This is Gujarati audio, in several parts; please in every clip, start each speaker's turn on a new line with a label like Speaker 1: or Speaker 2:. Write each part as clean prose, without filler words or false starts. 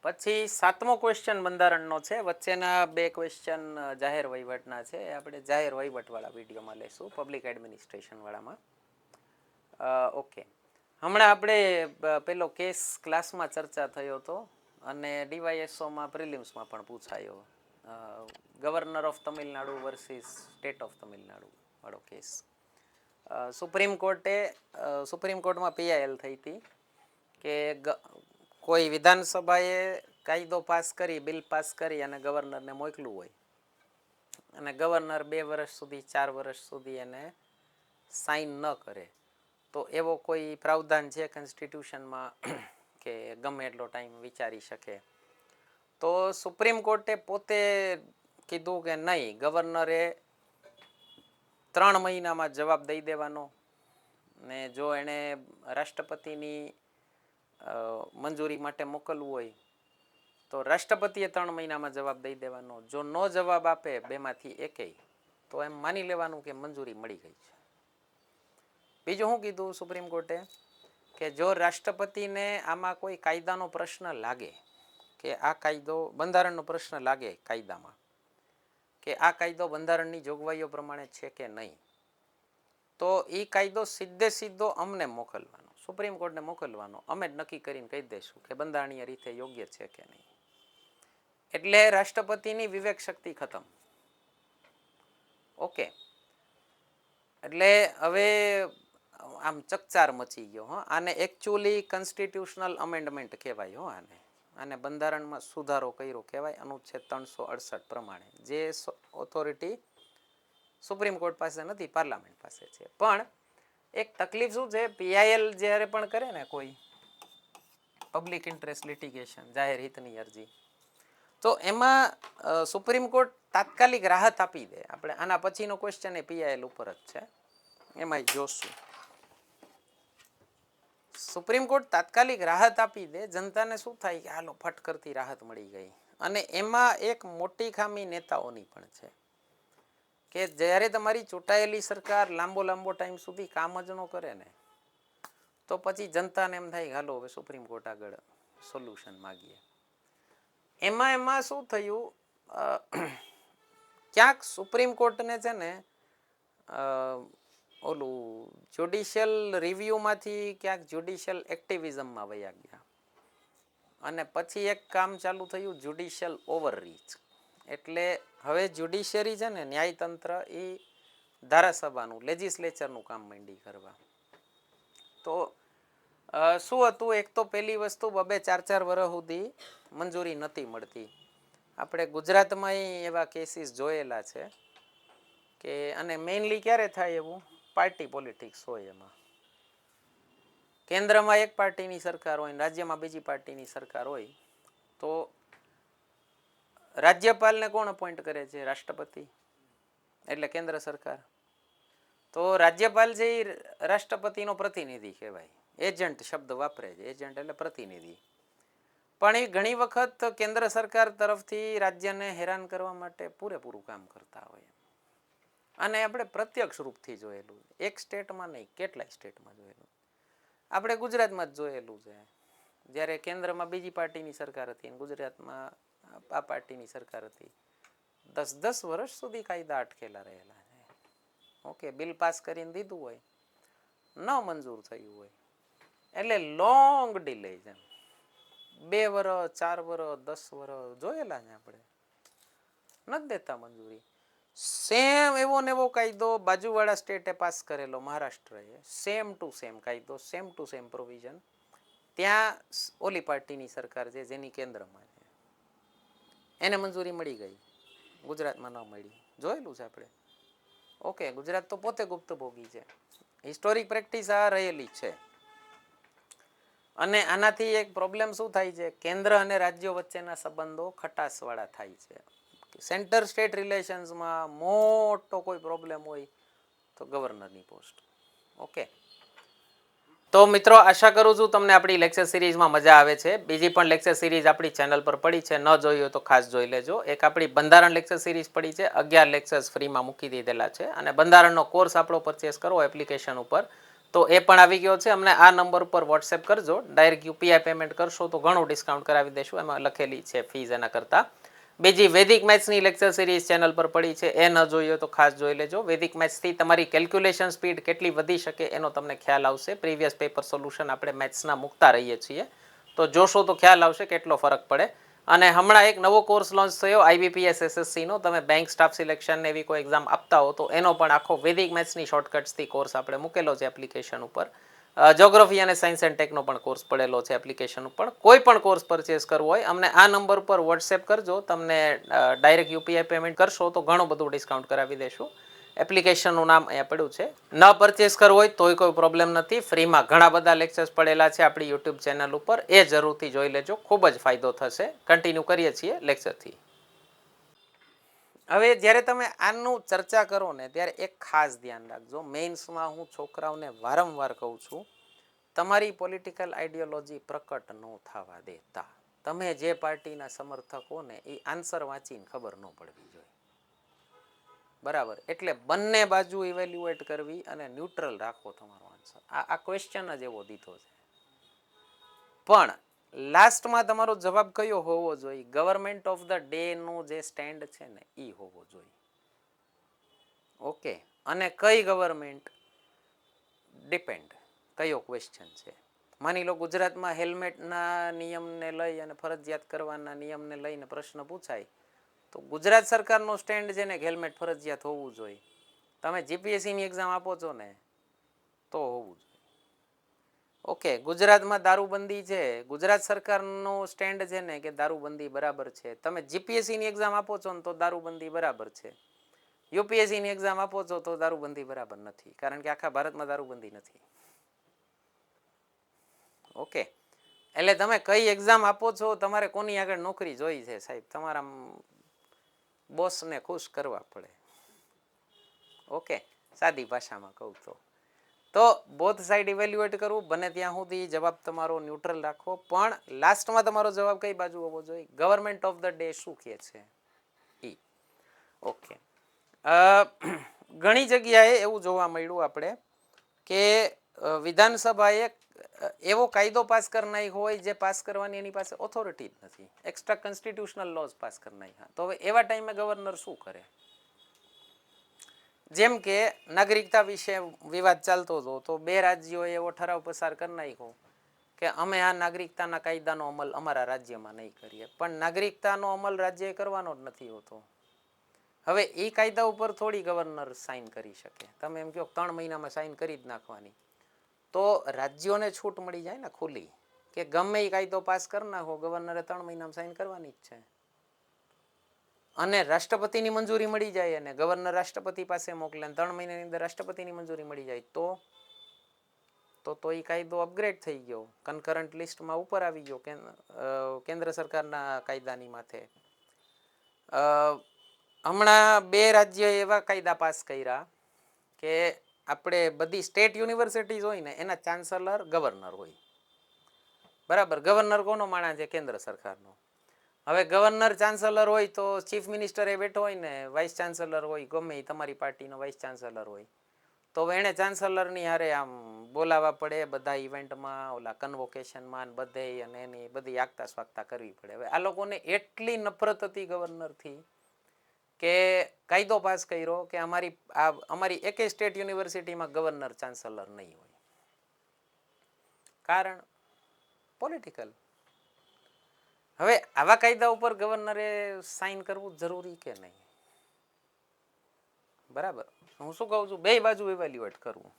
Speaker 1: પછી 7મો ક્વેશ્ચન બંધારણનો છે. વચ્ચેના 2 ક્વેશ્ચન જાહેર વહીવટના છે. આપણે જાહેર વહીવટવાળા વિડીયોમાં લઈશું, પબ્લિક એડમિનિસ્ટ્રેશન વાળામાં. ઓકે, હમણાં આપણે પેલો કેસ ક્લાસમાં ચર્ચા થયો હતો અને ડીવાયએસઓમાં પ્રિલિમ્સમાં પણ પૂછાયો, governor of Tamil Nadu versus state of Tamil Nadu વાળો કેસ. સુપ્રીમ કોર્ટમાં પીઆઈએલ થઈ હતી કે કોઈ વિધાનસભાએ કાયદો પાસ કરી, બિલ પાસ કરી અને ગવર્નરને મોકલું હોય અને ગવર્નર 2 વર્ષ સુધી 4 વર્ષ સુધી એને સાઇન ન કરે તો એવો કોઈ પ્રાવધાન છે કોન્સ્ટિટ્યુશનમાં કે ગમે એટલો ટાઈમ વિચારી શકે? તો સુપ્રીમ કોર્ટે પોતે કીધું કે નહીં, ગવર્નરે 3 મહિનામાં જવાબ દઈ દેવાનો ને જો એણે રાષ્ટ્રપતિની મંજૂરી માટે મોકલવું હોય તો રાષ્ટ્રપતિએ 3 મહિનામાં જવાબ દઈ દેવાનો. જો નો જવાબ આપે બેમાંથી એકેય તો એમ માની લેવાનું કે મંજૂરી મળી ગઈ છે. બીજું શું કીધું સુપ્રીમ કોર્ટે કે જો રાષ્ટ્રપતિને આમાં કોઈ કાયદાનો પ્રશ્ન લાગે કે આ કાયદો બંધારણનો પ્રશ્ન લાગે કાયદામાં કે આ કાયદો બંધારણની જોગવાઈઓ પ્રમાણે છે કે નહીં, તો એ કાયદો સીધો અમને મોકલવાનો, સુપ્રીમ કોર્ટને મોકલવાનો. અમે જ નક્કી કરીને કહી દઈશું કે બંધારણીય રીતે યોગ્ય છે કે નહીં. એટલે રાષ્ટ્રપતિની વિવેક શક્તિ ખતમ. ઓકે, એટલે હવે આમ ચકચાર મચી ગયો. આને એકચ્યુઅલી કોન્સ્ટિટ્યુશનલ અમેન્ડમેન્ટ કહેવાય. આને બંધારણમાં સુધારો કર્યો કહેવાય અનુચ્છેદ 368 પ્રમાણે, જે ઓથોરિટી સુપ્રીમ કોર્ટ પાસે નથી, પાર્લામેન્ટ પાસે છે. પણ એક તકલીફ શું છે, પીઆઈએલ જ્યારે પણ કરે ને કોઈ પબ્લિક ઇન્ટરેસ્ટ લિટિગેશન, જાહેર હિતની અરજી, તો એમાં સુપ્રીમ કોર્ટ તાત્કાલિક રાહત આપી દે. આપણે આના પછીનો ક્વેશ્ચન એ પીઆઈએલ ઉપર જ છે, એમાં જોશું. સુપ્રીમ કોર્ટ તાત્કાલિક રાહત આપી દે, જનતાને શું થાય કે હાલો ફટ કરતી રાહત મળી ગઈ. અને એમાં એક મોટી ખામી નેતાઓની પણ છે કે જ્યારે તમારી ચૂંટાયેલી સરકાર લાંબો ટાઈમ સુધી કામ જ ન કરે ને, તો પછી જનતાને એમ થાય હાલો હવે સુપ્રીમ કોર્ટ આગળ સોલ્યુશન માગીએ. એમાં શું થયું, ક્યાંક સુપ્રીમ કોર્ટને છે ને ઓલું જ્યુડિશિયલ રિવ્યુમાંથી ક્યાંક જ્યુડિશિયલ એક્ટિવિઝમમાં વયા ગયા અને પછી એક કામ ચાલુ થયું, જ્યુડિશિયલ ઓવરરીચ. એટલે હવે જ્યુડિશિયરી છે ને, ન્યાયતંત્ર, એ ધારાસભાનું, લેજિસ્લેચરનું કામ માંડી કરવા. તો શું હતું, એક તો પહેલી વસ્તુ 2-4 વર્ષ સુધી મંજૂરી નથી મળતી. આપણે ગુજરાતમાં એવા કેસીસ જોયેલા છે કે, અને મેઇનલી ક્યારે થાય એવું, પાર્ટી પોલિટિક્સ હોય. એમાં કેન્દ્રમાં એક પાર્ટીની સરકાર હોય, રાજ્યમાં બીજી પાર્ટીની સરકાર હોય, તો રાજ્યપાલને કોણ અપોઇન્ટ કરે છે? રાષ્ટ્રપતિ, એટલે કેન્દ્ર સરકાર. તો રાજ્યપાલ છે એ રાષ્ટ્રપતિનો પ્રતિનિધિ કહેવાય, એજન્ટ શબ્દ વાપરે છે, એજન્ટ એટલે પ્રતિનિધિ. પણ એ ઘણી વખત કેન્દ્ર સરકાર તરફથી રાજ્યને હેરાન કરવા માટે પૂરેપૂરું કામ કરતા હોય. અને આપણે પ્રત્યક્ષ રૂપથી જોયેલું, એક સ્ટેટમાં નહીં, કેટલાય સ્ટેટમાં જોયેલું. આપણે ગુજરાતમાં જ જોયેલું છે, જ્યારે કેન્દ્રમાં બીજી પાર્ટીની સરકાર હતી અને ગુજરાતમાં આ પાર્ટીની સરકાર હતી, 10 વર્ષ સુધી કાયદા અટકેલા રહેલા છે. ઓકે, બિલ પાસ કરીને દીધું હોય, ન મંજૂર થયું હોય, એટલે લોંગ ડિલે છે. 2 વર્ષ 4 વર્ષ 10 વર્ષ જોયેલા છે આપણે, નથી દેતા મંજૂરી. સેમ એવો ને એવો કાયદો બાજુવાળા સ્ટેટે પાસ કરેલો, મહારાષ્ટ્રએ, સેમ ટુ સેમ કાયદો, સેમ ટુ સેમ પ્રોવિઝન. ત્યાં ઓલી પાર્ટીની સરકાર છે જેની કેન્દ્રમાં છે, એને મંજૂરી મળી ગઈ, ગુજરાતમાં ન મળી. જોયેલું છે આપણે. ઓકે, ગુજરાત તો પોતે ગુપ્ત ભોગી છે, હિસ્ટોરિક પ્રેક્ટિસ આ રહેલી છે. અને આનાથી એક પ્રોબ્લેમ શું થાય છે, કેન્દ્ર અને રાજ્યો વચ્ચેના સંબંધો ખટાસવાળા થાય છે. સેન્ટર સ્ટેટ રિલેશન્સમાં મોટો કોઈ પ્રોબ્લેમ હોય તો ગવર્નરની પોસ્ટ. ઓકે, તો મિત્રો આશા કરું છું તમને આપણી લેક્ચર સિરીઝમાં મજા આવે છે. બીજી પણ લેક્ચર સિરીઝ આપણી ચેનલ પર પડી છે, ન જોઈ હોય તો ખાસ જોઈ લેજો. એક આપણી બંધારણ લેક્ચર સિરીઝ પડી છે, 11 લેક્ચર્સ ફ્રીમાં મૂકી દીધેલા છે. અને બંધારણનો કોર્સ આપણો પરચેસ કરવો એપ્લિકેશન ઉપર તો એ પણ આવી ગયો છે. અમને આ નંબર ઉપર વોટ્સએપ કરજો. ડાયરેક્ટ યુપીઆઈ પેમેન્ટ કરશો તો ઘણું ડિસ્કાઉન્ટ કરાવી દેશું. એમાં લખેલી છે ફીઝ એના કરતાં. બીજી વૈદિક મેથ્સની લેક્ચર સિરીઝ ચેનલ પર પડી છે, એ ન જોઈ હોય તો ખાસ જોઈ લેજો. વૈદિક મેથ્સથી તમારી કેલ્ક્યુલેશન સ્પીડ કેટલી વધી શકે એનો તમને ખ્યાલ આવશે. પ્રીવિયસ પેપર સોલ્યુશન આપણે મેથ્સના મૂકતા રહીએ છીએ, તો જોશો તો ખ્યાલ આવશે કેટલો ફરક પડે. અને હમણાં એક નવો કોર્સ લોન્ચ થયો IBPS SSCનો. તમે બેંક સ્ટાફ સિલેક્શન એવી કોઈ એક્ઝામ આપતા હો તો એનો પણ આખો વૈદિક મેથ્સની શોર્ટકટ્સથી કોર્સ આપણે મૂકેલો છે એપ્લિકેશન ઉપર. જ્યોગ્રાફી અને સાયન્સ એન્ડ ટેકનો પણ કોર્સ પડેલો છે એપ્લિકેશન ઉપર. કોઈ પણ કોર્સ પરચેસ કરવો હોય અમને આ નંબર પર વોટ્સએપ કરજો. તમને ડાયરેક્ટ યુપીઆઈ પેમેન્ટ કરશો તો ઘણું બધું ડિસ્કાઉન્ટ કરાવી દેશું. એપ્લિકેશનનું નામ અહીંયા પડ્યું છે. ન પરચેસ કરવો હોય તોય કોઈ પ્રોબ્લેમ નથી. ફ્રીમાં ઘણા બધા લેક્ચર્સ પડેલા છે આપણી યુટ્યુબ ચેનલ ઉપર, એ જરૂરથી જોઈ લેજો. ખૂબ જ ફાયદો થશે. કન્ટિન્યુ કરીએ છીએ લેક્ચરથી. હવે જ્યારે તમે આનું ચર્ચા કરો ને ત્યારે એક ખાસ ધ્યાન રાખજો. મેઇન્સમાં હું છોકરાઓને વારંવાર કહું છું, તમારી પોલિટિકલ આઈડિયોલોજી પ્રકટ ન થવા દેતા. તમે જે પાર્ટીના સમર્થકો ને એ આન્સર વાંચીને ખબર ન પડવી જોઈએ. બરાબર, એટલે બંને બાજુ ઇવેલ્યુએટ કરવી અને ન્યુટ્રલ રાખવો તમારો આન્સર. આ ક્વેશ્ચન જ એવો દીધો છે. પણ લાસ્ટમાં તમારો જવાબ કયો હોવો જોઈએ? ગવર્મેન્ટ ઓફ ધ ડે નો જે સ્ટેન્ડ છે ને એ હોવો જોઈએ. ઓકે, અને કઈ ગવર્મેન્ટ ડિપેન્ડ, કયો ક્વેશ્ચન છે. માની લો ગુજરાતમાં હેલ્મેટના નિયમને લઈ અને ફરજિયાત કરવાના નિયમને લઈને પ્રશ્ન પૂછાય તો ગુજરાત સરકારનો સ્ટેન્ડ છે ને હેલ્મેટ ફરજિયાત હોવું જોઈએ. તમે જીપીએસસીની એક્ઝામ આપો છો ને તો હોવું જોઈએ. ઓકે, ગુજરાતમાં દારૂબંધી છે, ગુજરાત સરકારનો સ્ટેન્ડ છે ને કે દારૂબંધી બરાબર છે. તમે જીપીએસસીની એક્ઝામ આપો છો ને તો દારૂબંધી બરાબર છે. યુપીએસસીની એક્ઝામ આપો છો તો દારૂબંધી બરાબર નથી, કારણ કે આખા ભારતમાં દારૂબંધી નથી. ઓકે, એટલે તમે કઈ એક્ઝામ આપો છો, તમારે કોની આગળ નોકરી જોઈ છે સાહેબ? તમારા બોસને ખુશ કરવા પડે. ઓકે, સાદી ભાષામાં કહું તો બોથ સાઈડ ઇવેલ્યુએટ કરવું. બને ત્યાં સુધી જવાબ તમારો ન્યુટ્રલ રાખવો. પણ લાસ્ટમાં તમારો જવાબ કઈ બાજુ હોવો જોઈએ? ગવર્મેન્ટ ઓફ ધ ડે શું કહે છે ઈ. ઓકે, ઘણી જગ્યાએ એવું જોવા મળ્યું આપણે કે વિધાનસભાએ એવો કાયદો પાસ કરી નાખ્યો હોય જે પાસ કરવાની એની પાસે ઓથોરિટી જ નથી. એક્સ્ટ્રા કોન્સ્ટિટ્યુશનલ લોઝ પાસ કરી નાખ્યા. તો હવે એવા ટાઈમે ગવર્નર શું કરે? જેમ કે નાગરિકતા વિશે વિવાદ ચાલતો હતો તો બે રાજ્યોએ એવો ઠરાવ પસાર કરી નાખ્યો કે અમે આ નાગરિકતાના કાયદાનો અમલ અમારા રાજ્યમાં નહીં કરીએ. પણ નાગરિકતાનો અમલ રાજ્યએ કરવાનો જ નથી હોતો. હવે એ કાયદા ઉપર થોડી ગવર્નર સાઇન કરી શકે. તમે એમ કહો 3 મહિનામાં સાઇન કરી જ નાખવાની, તો રાજ્યોને છૂટ મળી જાય ને ખુલ્લી, કે ગમે એ કાયદો પાસ કરી નાખો, ગવર્નરે 3 મહિનામાં સાઇન કરવાની જ છે. અને રાષ્ટ્રપતિની મંજૂરી મળી જાય અને ગવર્નર રાષ્ટ્રપતિ પાસે મોકલે 3 મહિનાની અંદર રાષ્ટ્રપતિની મંજૂરી મળી જાય તો એ કાયદો અપગ્રેડ થઈ ગયો, કન્કરન્ટ લિસ્ટમાં ઉપર આવી ગયો કેન્દ્ર સરકારના કાયદાની માથે. હમણાં 2 રાજ્યોએ એવા કાયદા પાસ કર્યા કે આપણે બધી સ્ટેટ યુનિવર્સિટીઝ હોય ને એના ચાન્સલર ગવર્નર હોય. બરાબર, ગવર્નર કોનો માણસ છે? કેન્દ્ર સરકારનો. હવે ગવર્નર ચાન્સલર હોય તો ચીફ મિનિસ્ટર એ બેઠો હોય ને, વાઇસ ચાન્સલર હોય, ગમે તમારી પાર્ટીનો વાઇસ ચાન્સલર હોય, તો એને ચાન્સલરની હારે આમ બોલાવવા પડે બધા ઇવેન્ટમાં, ઓલા કન્વોકેશનમાં બધે, અને એની બધી આગતા સ્વાગતા કરવી પડે. હવે આ લોકોને એટલી નફરત હતી ગવર્નરથી કે કાયદો પાસ કર્યો કે અમારી એકે સ્ટેટ યુનિવર્સિટીમાં ગવર્નર ચાન્સલર નહીં હોય. કારણ પોલિટિકલ. હવે આવા કાયદા ઉપર ગવર્નરે સાઇન કરવું જરૂરી કે નહીં? બરાબર, હું શું કહું છું, બે બાજુ ઇવેલ્યુએટ કરવું.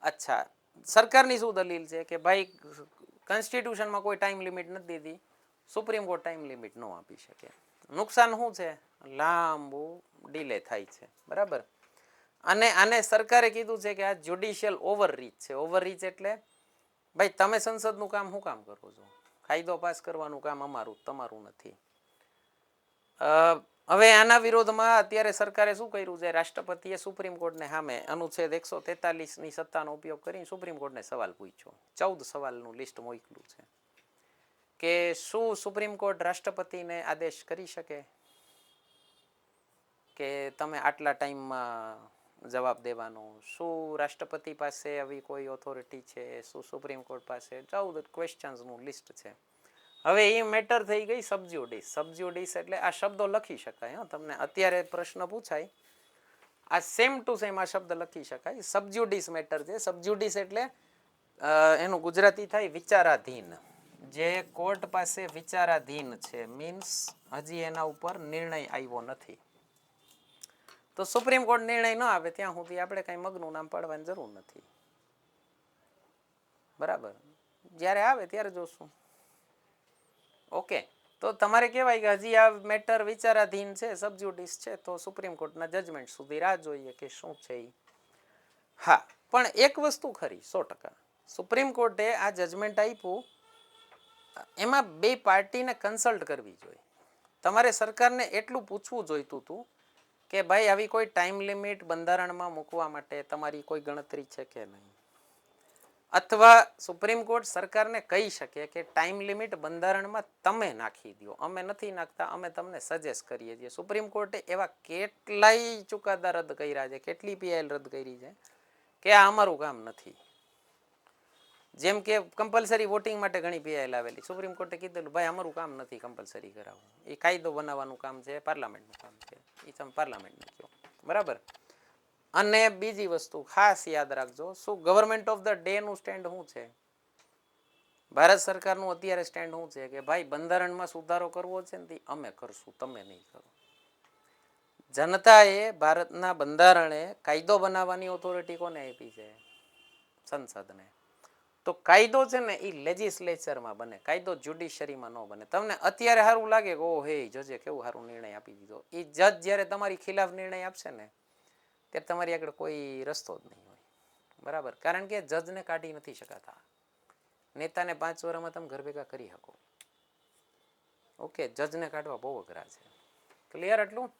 Speaker 1: અચ્છા, સરકારની શું દલીલ છે કે ભાઈ કોન્સ્ટિટ્યુશનમાં કોઈ ટાઈમ લિમિટ નથી દીધી, સુપ્રીમ કોર્ટ ટાઈમ લિમિટ ન આપી શકે. નુકસાન શું છે? લાંબુ ડીલે થાય છે. બરાબર, અને આને સરકારે કીધું છે કે આ જ્યુડિશિયલ ઓવરરીચ છે. ઓવરરીચ એટલે ભાઈ તમે સંસદનું કામ શું કામ કરો છો? કાયદો પાસ કરવાનું કામ અમારું, તમારું નથી. હવે આના વિરોધમાં અત્યારે સરકારે શું કર્યું છે? રાષ્ટ્રપતિએ સુપ્રીમ કોર્ટને સામે અનુચ્છેદ 143ની સત્તાનો ઉપયોગ કરીને સુપ્રીમ કોર્ટને સવાલ પૂછ્યો. 14 સવાલનું લિસ્ટ મોકલ્યું છે કે શું સુપ્રીમ કોર્ટ રાષ્ટ્રપતિને આદેશ કરી શકે કે તમે આટલા ટાઈમમાં જવાબ દેવાનો, શું રાષ્ટ્રપતિ પાસે આવી કોઈ ઓથોરિટી છે, શું સુપ્રીમ કોર્ટ પાસે, 14 ક્વેશ્ચન્સનું લિસ્ટ છે. હવે એ મેટર થઈ ગઈ સબજ્યુડિસ. સબજ્યુડિસ એટલે આ શબ્દો લખી શકાય. હા, તમને અત્યારે પ્રશ્ન પૂછાય આ સેમ ટુ સેમ આ શબ્દ લખી શકાય. સબજ્યુડિસ મેટર છે. સબજ્યુડિસ એટલે એનું ગુજરાતી થાય વિચારાધીન. જે કોર્ટ પાસે વિચારાધીન છે, મીન્સ હજી એના ઉપર નિર્ણય આવ્યો નથી. તો સુપ્રીમ કોર્ટ નિર્ણય ન આવે ત્યાં સુધી આપણે કઈ મગનું નામ પાડવાની જરૂર નથી. બરાબર, જ્યારે આવે ત્યારે જોશું. ઓકે, તો તમારે કહેવાય કે હજી આ મેટર વિચારાધીન છે, સબજ્યુડિસ છે, તો સુપ્રીમ કોર્ટના જજમેન્ટ સુધી રાહ જોઈએ કે શું છે એ. હા, પણ એક વસ્તુ ખરી 100%. સુપ્રીમ કોર્ટે આ જજમેન્ટ આપ્યું, એમાં બે પાર્ટીને કન્સલ્ટ કરવી જોઈએ. તમારે સરકારને એટલું પૂછવું જોઈતું હતું કે ભાઈ આવી કોઈ ટાઈમ લિમિટ બંધારણમાં મૂકવા માટે તમારી કોઈ ગણતરી છે કે નહીં. અથવા સુપ્રીમ કોર્ટ સરકારને કહી શકે કે ટાઈમ લિમિટ બંધારણમાં તમે નાખી દો, અમે નથી નાખતા, અમે તમને સજેસ્ટ કરીએ છીએ. સુપ્રીમ કોર્ટે એવા કેટલાય ચુકાદા રદ કર્યા છે, કેટલી પીઆઈએલ રદ કરી છે કે આ અમારું કામ નથી. જેમ કે કમ્પલસરી વોટિંગ માટે ઘણી પીઆઈએલ આવેલી, સુપ્રીમ કોર્ટે કીધેલું ભાઈ અમારું કામ નથી કમ્પલસરી કરાવવું, એ કાયદો બનાવવાનું કામ છે, પાર્લામેન્ટનું કામ છે, એ તમે પાર્લામેન્ટને કહો. બરાબર. અને બીજી વસ્તુ ખાસ યાદ રાખજો, શું ગવર્મેન્ટ ઓફ ધ ડે નું સ્ટેન્ડ શું છે? ભારત સરકારનું અત્યારે સ્ટેન્ડ શું છે કે ભાઈ બંધારણમાં સુધારો કરવો છે ને અમે કરશું, તમે નહીં કરો. જનતાએ ભારતના બંધારણે કાયદો બનાવવાની ઓથોરિટી કોને આપી છે? સંસદને. તો કાયદો છે ને એ લેજિસ્લેચરમાં બને, કાયદો જ્યુડિશરીમાં ન બને. તમને અત્યારે સારું લાગે કે ઓ હે જજે કેવું સારું નિર્ણય આપી દીધો, એ જજ જ્યારે તમારી ખિલાફ નિર્ણય આપશે ને ત્યારે તમારી આગળ કોઈ રસ્તો જ નહીં હોય. બરાબર, કારણ કે જજને કાઢી નથી શકાતા. નેતાને 5 વર્ષમાં તમે ઘર ભેગા કરી શકો. ઓકે, જજને કાઢવા બહુ અઘરા છે. ક્લિયર આટલું?